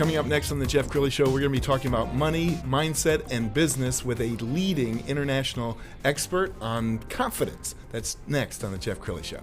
Coming up next on the Jeff Crilley Show, we're going to be talking about money, mindset, and business with a leading international expert on confidence. That's next on the Jeff Crilley Show.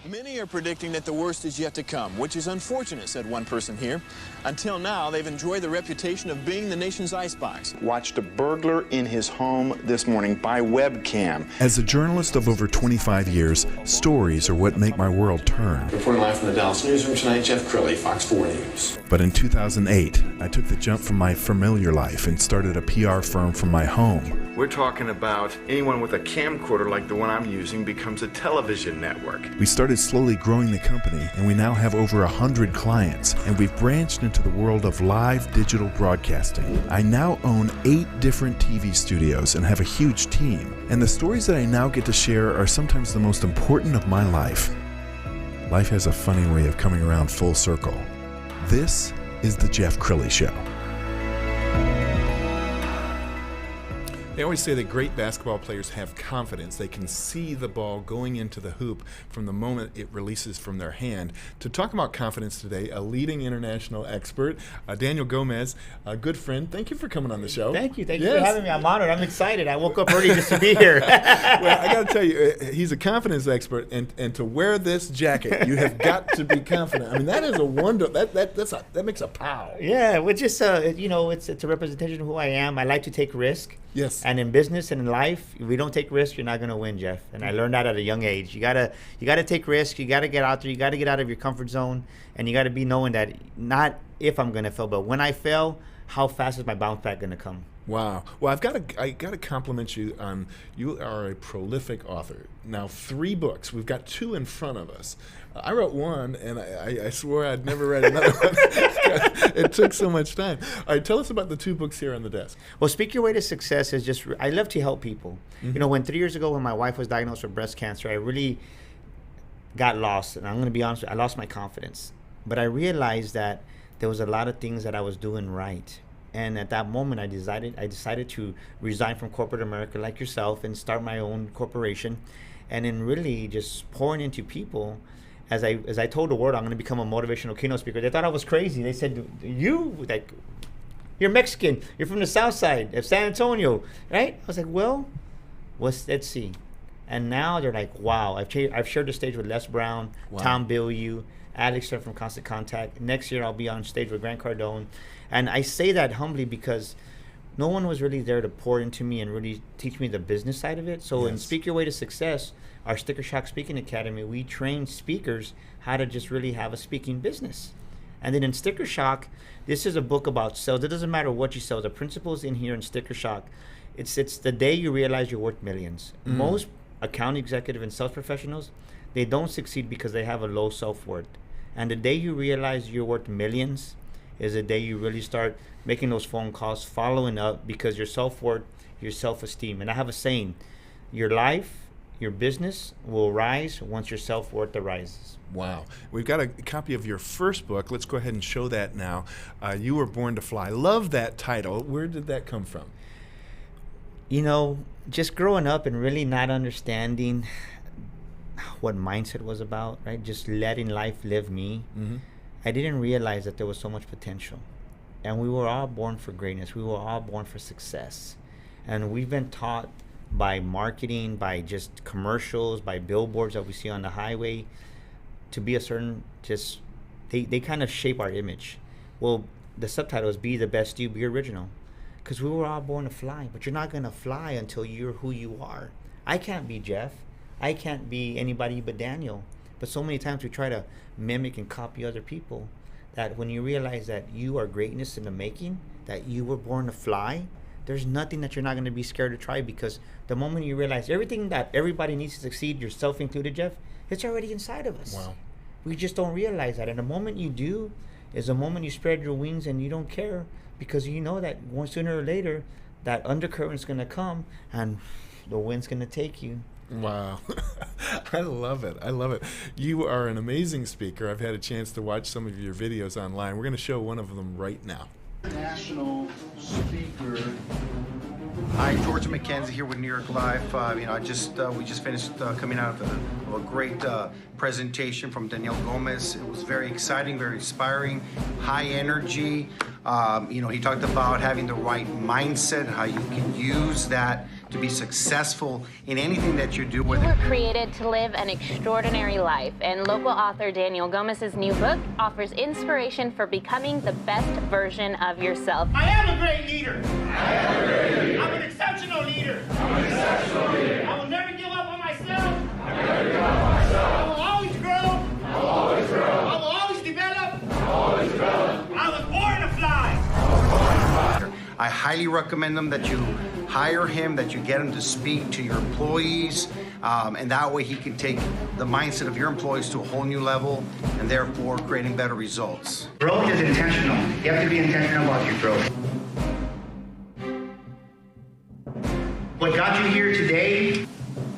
Many are predicting that the worst is yet to come, which is unfortunate, said one person here. Until now, they've enjoyed the reputation of being the nation's icebox. Watched a burglar in his home this morning by webcam. As a journalist of over 25 years, stories are what make my world turn. Reporting live from the Dallas newsroom tonight, Jeff Crilley, Fox 4 News. But in 2008, I took the jump from my familiar life and started a PR firm from my home. We're talking about anyone with a camcorder like the one I'm using becomes a television network. We started slowly growing the company, and we now have over 100 clients, and we've branched into the world of live digital broadcasting. I now own 8 different TV studios and have a huge team, and the stories that I now get to share are sometimes the most important of my life. Life has a funny way of coming around full circle. This is the Jeff Crilley Show. They always say that great basketball players have confidence. They can see the ball going into the hoop from the moment it releases from their hand. To talk about confidence today, a leading international expert, Daniel Gomez, a good friend. Thank you for coming on the show. Thank you. Thank you for having me. I'm honored. I'm excited. I woke up early just to be here. Well, I got to tell you, he's a confidence expert, and to wear this jacket, you have got to be confident. I mean, that is a wonder. That makes a pow. Yeah, well, just it's a representation of who I am. I like to take risk. Yes. And in business and in life, if we don't take risks, you're not going to win, Jeff. And I learned that at a young age. You gotta take risks. You gotta get out there. You gotta get out of your comfort zone, and you gotta be knowing that not if I'm going to fail, but when I fail, how fast is my bounce back going to come? Wow. Well, I got to compliment you on, you are a prolific author. Now, 3 books. We've got 2 in front of us. I wrote one, and I swore I'd never read another one. It took so much time. All right, tell us about the 2 books here on the desk. Well, Speak Your Way to Success is just, I love to help people. Mm-hmm. You know, when 3 years ago, when my wife was diagnosed with breast cancer, I really got lost. And I'm going to be honest, I lost my confidence. But I realized that there was a lot of things that I was doing right. And at that moment, I decided to resign from corporate America like yourself and start my own corporation. And then really just pouring into people. As I told the world I'm going to become a motivational keynote speaker, they thought I was crazy. They said, you're Mexican. You're from the south side of San Antonio, right? I was like, well, let's see. And now they're like, wow. I've shared the stage with Les Brown, wow. Tom Bilyeu, Alex from Constant Contact. Next year, I'll be on stage with Grant Cardone. And I say that humbly because no one was really there to pour into me and really teach me the business side of it. So in Speak Your Way to Success, our Sticker Shock Speaking Academy, we train speakers how to just really have a speaking business. And then in Sticker Shock, this is a book about sales. It doesn't matter what you sell. The principles in here in Sticker Shock, it's the day you realize you're worth millions. Mm. Most account executive and sales professionals, they don't succeed because they have a low self-worth. And the day you realize you're worth millions is the day you really start making those phone calls, following up, because your self-worth, your self-esteem. And I have a saying, your life, your business will rise once your self-worth arises. Wow. We've got a copy of your first book. Let's go ahead and show that now. You Were Born to Fly. Love that title. Where did that come from? You know, just growing up and really not understanding what mindset was about, right? Just letting life live me. Mm-hmm. I didn't realize that there was so much potential. And we were all born for greatness. We were all born for success. And we've been taught by marketing, by just commercials, by billboards that we see on the highway, to be a certain, they kind of shape our image. Well, the subtitle is Be the Best You, Be Original. Because we were all born to fly, but you're not going to fly until you're who you are. I can't be Jeff. I can't be anybody but Daniel. But so many times we try to mimic and copy other people, that when you realize that you are greatness in the making, that you were born to fly, there's nothing that you're not going to be scared to try, because the moment you realize everything that everybody needs to succeed, yourself included, Jeff, it's already inside of us. Wow. We just don't realize that. And the moment you do is the moment you spread your wings and you don't care, because you know that sooner or later that undercurrent's going to come and the wind's going to take you. Wow. I love it. I love it. You are an amazing speaker. I've had a chance to watch some of your videos online. We're going to show one of them right now. National speaker Hi, George McKenzie here with New York Live. We just finished coming out of a great presentation from Daniel Gomez. It was very exciting, very inspiring, high energy. He talked about having the right mindset, how you can use that to be successful in anything that you do. You were created to live an extraordinary life, and local author Daniel Gomez's new book offers inspiration for becoming the best version of yourself. I am a great leader. I'm an exceptional leader. I will never give up on myself. I will always grow. I will always develop. I was born to fly. I highly recommend them that you hire him, that you get him to speak to your employees, and that way he can take the mindset of your employees to a whole new level, and therefore creating better results. Growth is intentional. You have to be intentional about your growth. What got you here today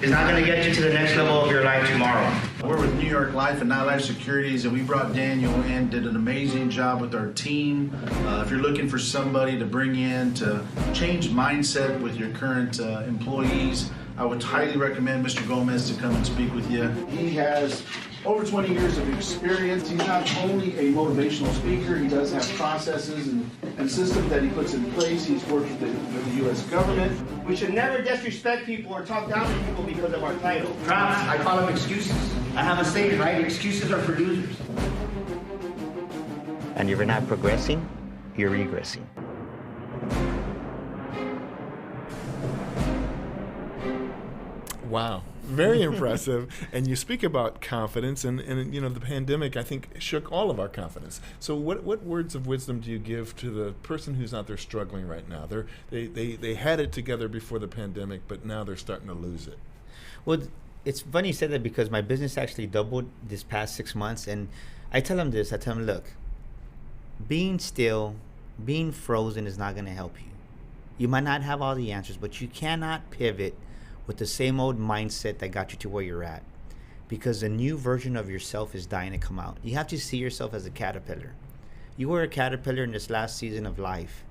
is not going to get you to the next level of your life tomorrow. We're with New York Life and Nightlife Securities, and we brought Daniel in, did an amazing job with our team. If you're looking for somebody to bring in to change mindset with your current employees, I would highly recommend Mr. Gomez to come and speak with you. He has over 20 years of experience. He's not only a motivational speaker, he does have processes and systems that he puts in place. He's worked with the U.S. government. We should never disrespect people or talk down to people because of our title. Props, I call them excuses. I have a saying, right? Excuses are for losers. And if you're not progressing, you're regressing. Wow. Very impressive. And you speak about confidence, and the pandemic, I think, shook all of our confidence. So what words of wisdom do you give to the person who's out there struggling right now? They had it together before the pandemic, but now they're starting to lose it. Well, it's funny you said that because my business actually doubled this past 6 months, and I tell them this. I tell them, look, being still, being frozen is not going to help you. You might not have all the answers, but you cannot pivot with the same old mindset that got you to where you're at, because a new version of yourself is dying to come out. You have to see yourself as a caterpillar. You were a caterpillar in this last season of life,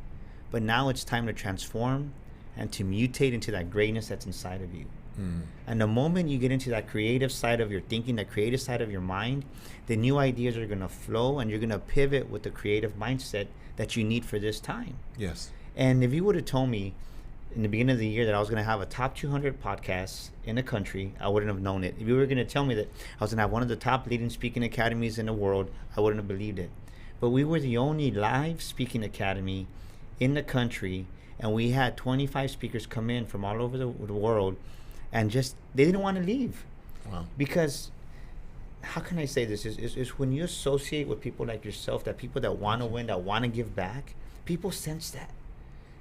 but now it's time to transform and to mutate into that greatness that's inside of you. And the moment you get into that creative side of your thinking, that creative side of your mind, the new ideas are going to flow, and you're going to pivot with the creative mindset that you need for this time. Yes. And if you would have told me in the beginning of the year that I was going to have a top 200 podcasts in the country, I wouldn't have known it. If you were going to tell me that I was going to have one of the top leading speaking academies in the world, I wouldn't have believed it. But we were the only live speaking academy in the country, and we had 25 speakers come in from all over the world, and just they didn't want to leave. Wow. Because how can I say this? Is when you associate with people like yourself, that people that want to win, that want to give back, people sense that.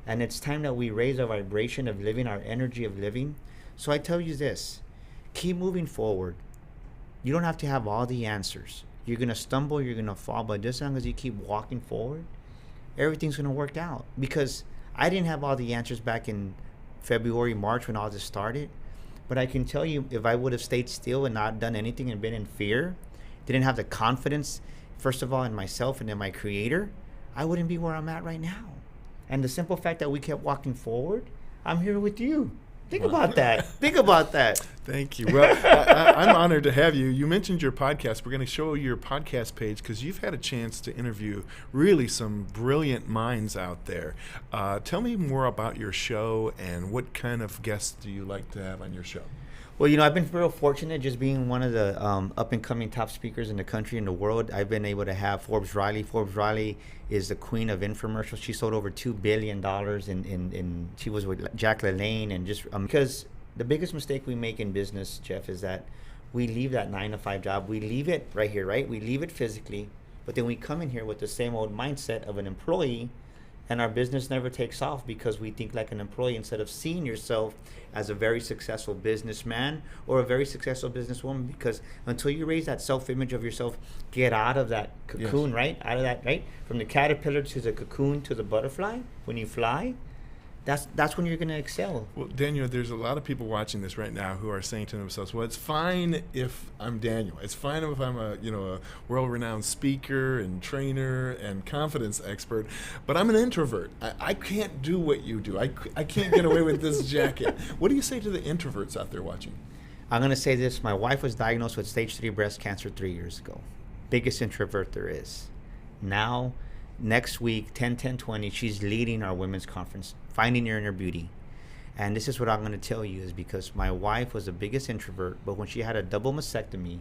And it's time that we raise our vibration of living, our energy of living. So I tell you this, keep moving forward. You don't have to have all the answers. You're going to stumble, you're going to fall, but as long as you keep walking forward, everything's going to work out. Because I didn't have all the answers back in February, March when all this started. But I can tell you, if I would have stayed still and not done anything and been in fear, didn't have the confidence, first of all, in myself and in my creator, I wouldn't be where I'm at right now. And the simple fact that we kept walking forward, I'm here with you. Think about that. Think about that. Thank you. Well, I'm honored to have you. You mentioned your podcast. We're going to show your podcast page because you've had a chance to interview really some brilliant minds out there. Tell me more about your show and what kind of guests do you like to have on your show? Well, I've been real fortunate just being one of the up-and-coming top speakers in the country and the world. I've been able to have Forbes Riley. Forbes Riley is the queen of infomercials. She sold over $2 billion, and she was with Jack LaLanne. And just because the biggest mistake we make in business, Jeff, is that we leave that 9-to-5 job. We leave it right here, right? We leave it physically, but then we come in here with the same old mindset of an employee, and our business never takes off because we think like an employee instead of seeing yourself as a very successful businessman or a very successful businesswoman. Because until you raise that self-image of yourself, get out of that cocoon, yes. Right? Out of that, right? From the caterpillar to the cocoon to the butterfly, when you fly, that's when you're going to excel. Well, Daniel, there's a lot of people watching this right now who are saying to themselves, well, it's fine if I'm Daniel. It's fine if I'm a world-renowned speaker and trainer and confidence expert, but I'm an introvert. I can't do what you do. I can't get away with this jacket. What do you say to the introverts out there watching? I'm going to say this. My wife was diagnosed with stage 3 breast cancer 3 years ago. Biggest introvert there is. Now, next week, 10-10-20, she's leading our women's conference, Finding Your Inner Beauty. And this is what I'm going to tell you is because my wife was the biggest introvert, but when she had a double mastectomy,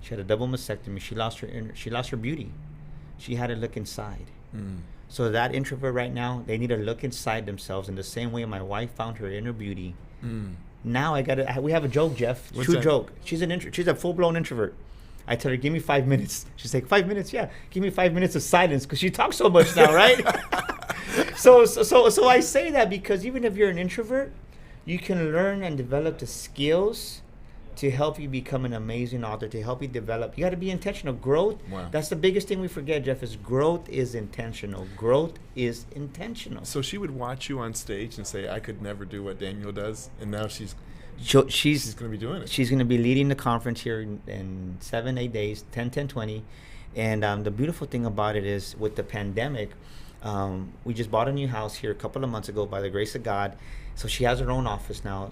she lost her beauty. She had to look inside. So that introvert right now, they need to look inside themselves in the same way my wife found her inner beauty. Now we have a joke, Jeff. True joke. She's a full-blown introvert. I tell her, give me 5 minutes. She's like, 5 minutes? Yeah. Give me 5 minutes of silence because she talks so much now, right? So I say that because even if you're an introvert, you can learn and develop the skills to help you become an amazing author, to help you develop. You got to be intentional. Growth, that's the biggest thing we forget, Jeff, is growth is intentional. Growth is intentional. So she would watch you on stage and say, I could never do what Daniel does, and now she's going to be doing it. She's going to be leading the conference here in 7-8 days, 10-10-20. And the beautiful thing about it is with the pandemic, we just bought a new house here a couple of months ago by the grace of God. So she has her own office now.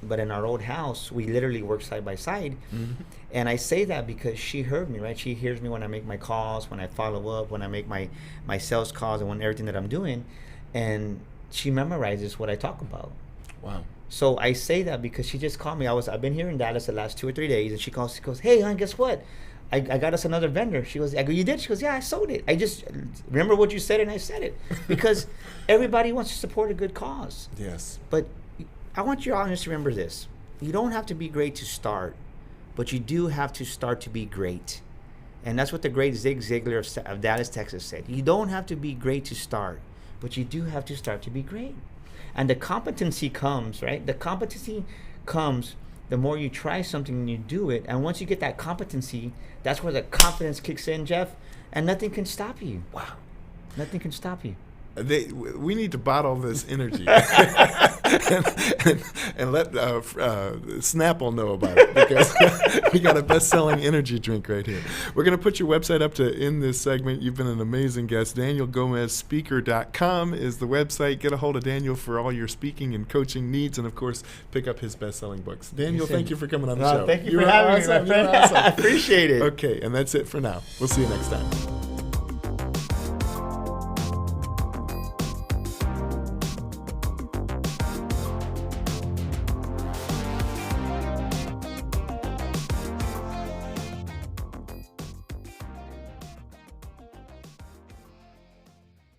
But in our old house, we literally work side by side. And I say that because she heard me, right? She hears me when I make my calls, when I follow up, when I make my sales calls, and when everything that I'm doing. And she memorizes what I talk about. Wow. So I say that because she just called me. I've been here in Dallas the last 2 or 3 days, and she goes, hey, hon, guess what? I got us another vendor. She goes, I go, you did? She goes, yeah, I sold it. I just remember what you said, and I said it. Because everybody wants to support a good cause. Yes. But I want your audience to remember this. You don't have to be great to start, but you do have to start to be great. And that's what the great Zig Ziglar of Dallas, Texas said. You don't have to be great to start, but you do have to start to be great. And the competency comes, right? The competency comes the more you try something and you do it. And once you get that competency, that's where the confidence kicks in, Jeff, and nothing can stop you. Wow. Nothing can stop you. We need to bottle this energy and let Snapple know about it because we got a best-selling energy drink right here. We're going to put your website up to end this segment. You've been an amazing guest. DanielGomezSpeaker.com is the website. Get a hold of Daniel for all your speaking and coaching needs, and of course, pick up his best-selling books. Daniel, thank you for coming on the show. Thank you for having me, my friend. Awesome. I appreciate it. Okay, and that's it for now. We'll see you next time.